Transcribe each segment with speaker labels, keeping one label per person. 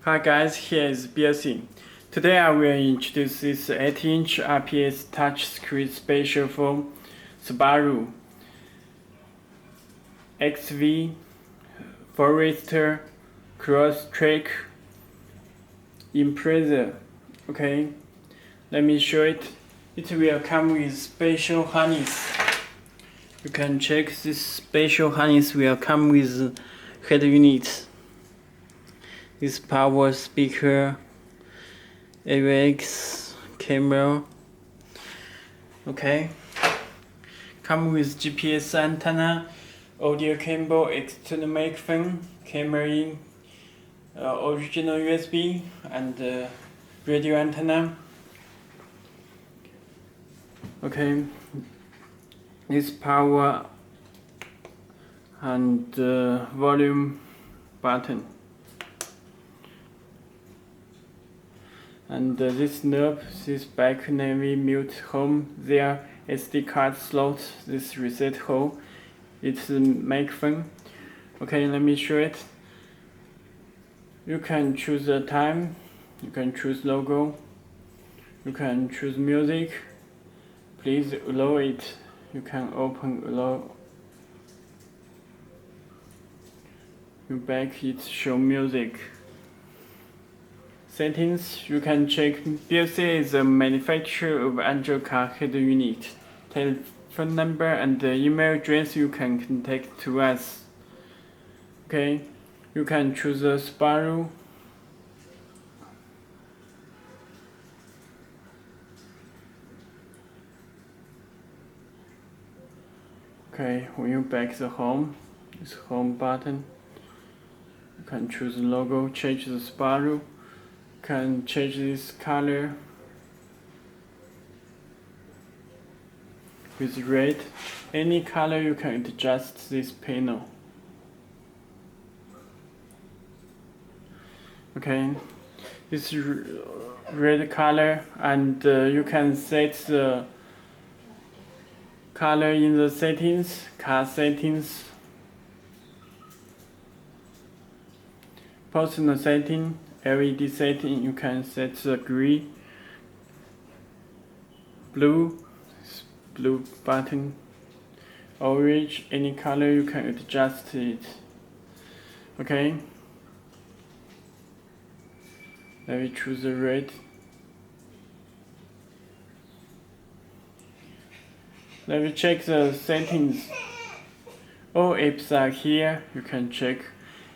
Speaker 1: Hi guys, here is Belsee. Today I will introduce this 8-inch IPS touchscreen spatial phone Subaru XV Forester Crosstrek Impreza. Okay, let me show it. It will come with spatial harness. You can check this spatial harness will come with head unit. This power speaker, AVX, camera. Okay. Come with GPS antenna, audio cable, external microphone, camera in, original USB, and radio antenna. Okay. This power and volume button. And this knob, this back navy mute home, there SD card slot, this reset hole, it's a microphone. Okay, let me show it. You can choose the time, you can choose logo, you can choose music. Please allow it. You can open allow. You back it show music. Settings, you can check Belsee is the manufacturer of Android car head unit. Telephone number and email address you can contact to us. Okay, you can choose a Subaru. Okay, when you back the home, this home button, you can choose the logo, change the Subaru. Can change this color with red. Any color you can adjust this panel. Okay, this red color, and you can set the color in the settings, car settings, personal setting. LED setting, you can set the green, blue button, orange, any color you can adjust it. Okay, let me choose the red. Let me check the settings. All apps are here, you can check.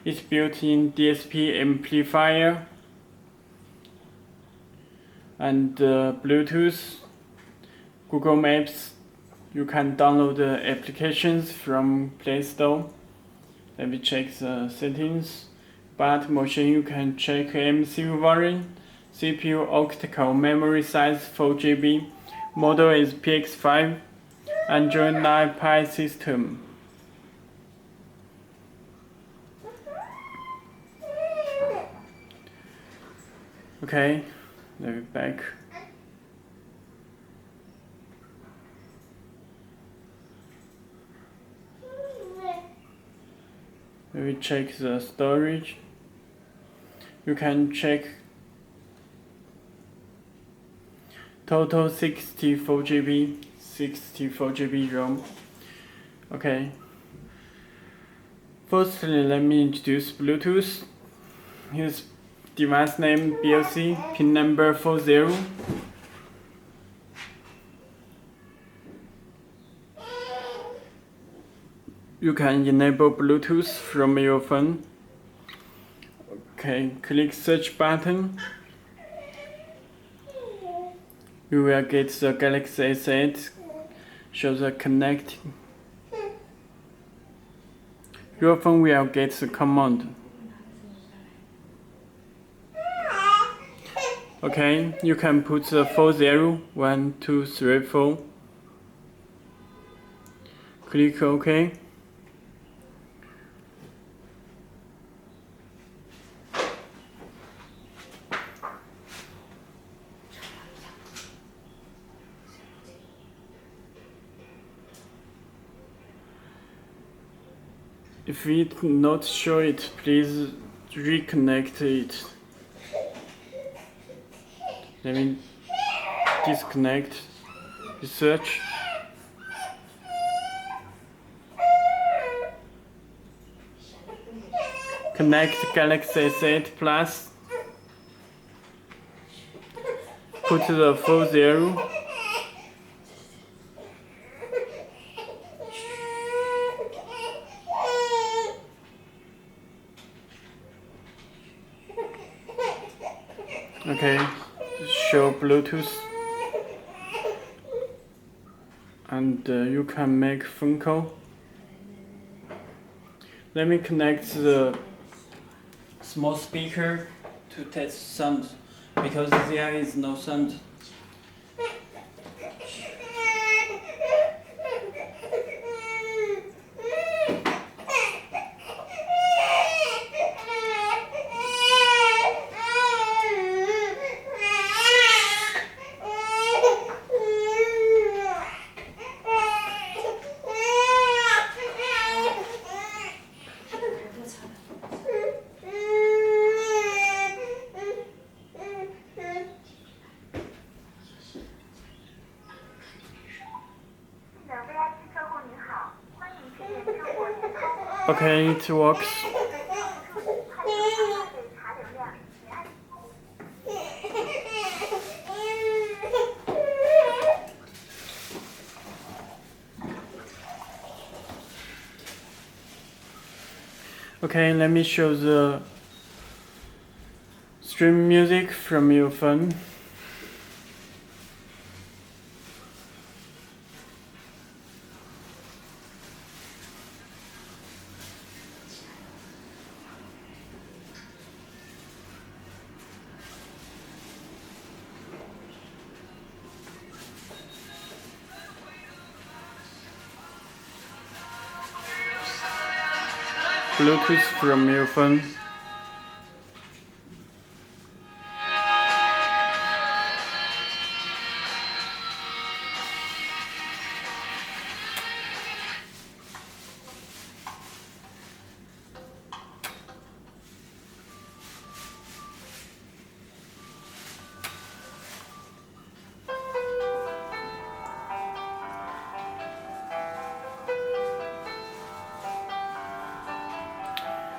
Speaker 1: It's built-in DSP amplifier and Bluetooth, Google Maps. You can download the applications from Play Store. Let me check the settings. But motion you can check MCU variant, CPU octa-core, memory size 4GB, model is PX5, Android 9 Pie system. Okay, let me back. Let me check the storage. You can check total 64GB, 64GB ROM. Okay. Firstly, let me introduce Bluetooth. Here's device name Belsee, pin number 40. You can enable Bluetooth from your phone. Okay, click search button. You will get the Galaxy S8. Show the connect. Your phone will get the command. Okay, you can put the 40, 1, 2, 3, 4. Click OK. If it not show it, please reconnect it. Let me disconnect the search. Connect Galaxy S8 Plus. Put the full zero. Okay, show Bluetooth. And you can make phone call. Let me connect the small speaker to test sound because there is no sound. Okay, it works. Okay, let me show the stream music from your phone. Bluetooth from your phone.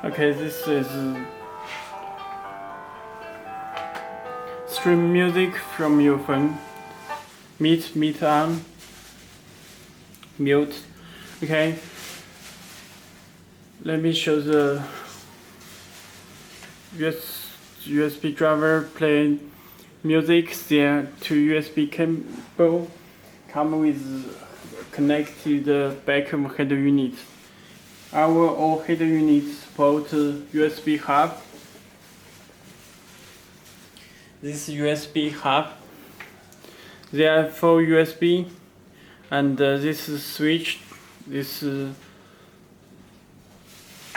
Speaker 1: Okay, this is stream music from your phone. Mute on. Mute. Okay. Let me show the USB driver play music. There two USB cable come with connected backup head unit. Our all head units support USB hub. This USB hub, there are 4 USB, and this is switch. This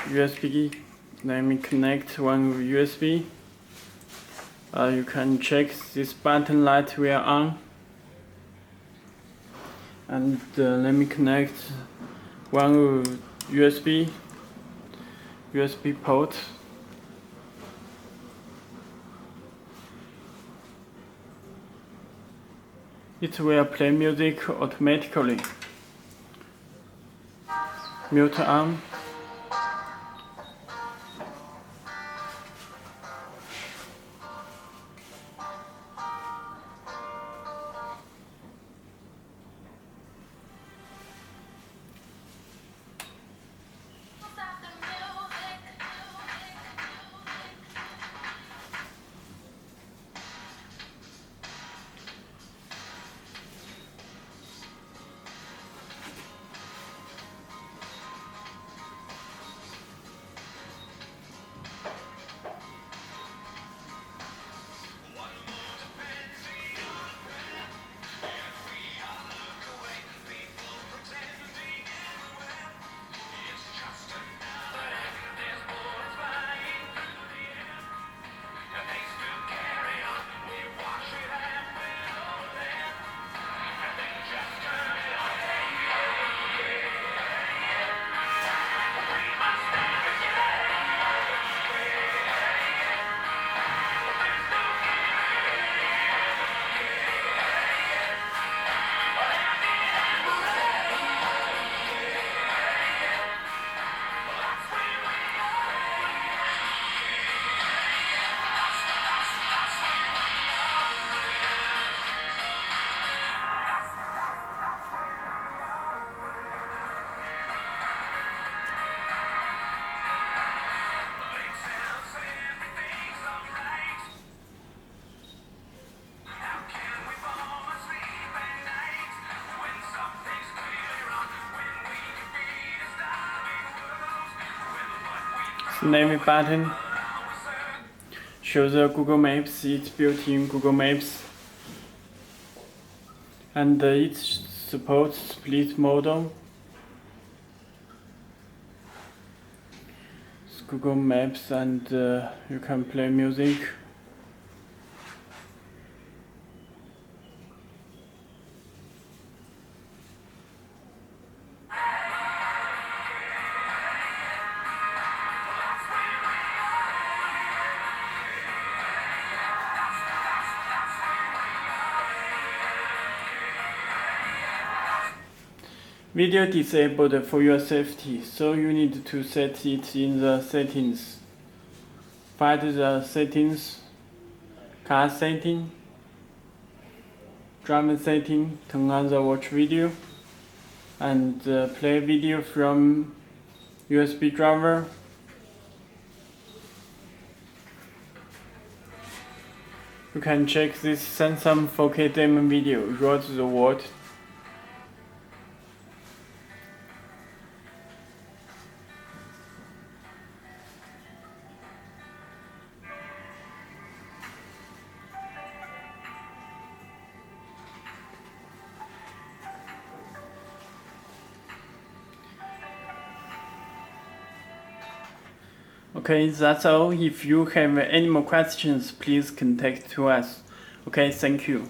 Speaker 1: USB. Let me connect one USB. You can check this button light we are on, and let me connect one USB port. It will play music automatically. Mute on. navy button shows the Google Maps. It's built in Google Maps, and it supports split model. It's Google Maps, and you can play music. Video disabled for your safety, so you need to set it in the settings. Find the settings, car setting, driver setting, turn on the watch video, and play video from USB driver. You can check this Samsung 4K demo video, Road the World. Okay, that's all. If you have any more questions, please contact to us. Okay, thank you.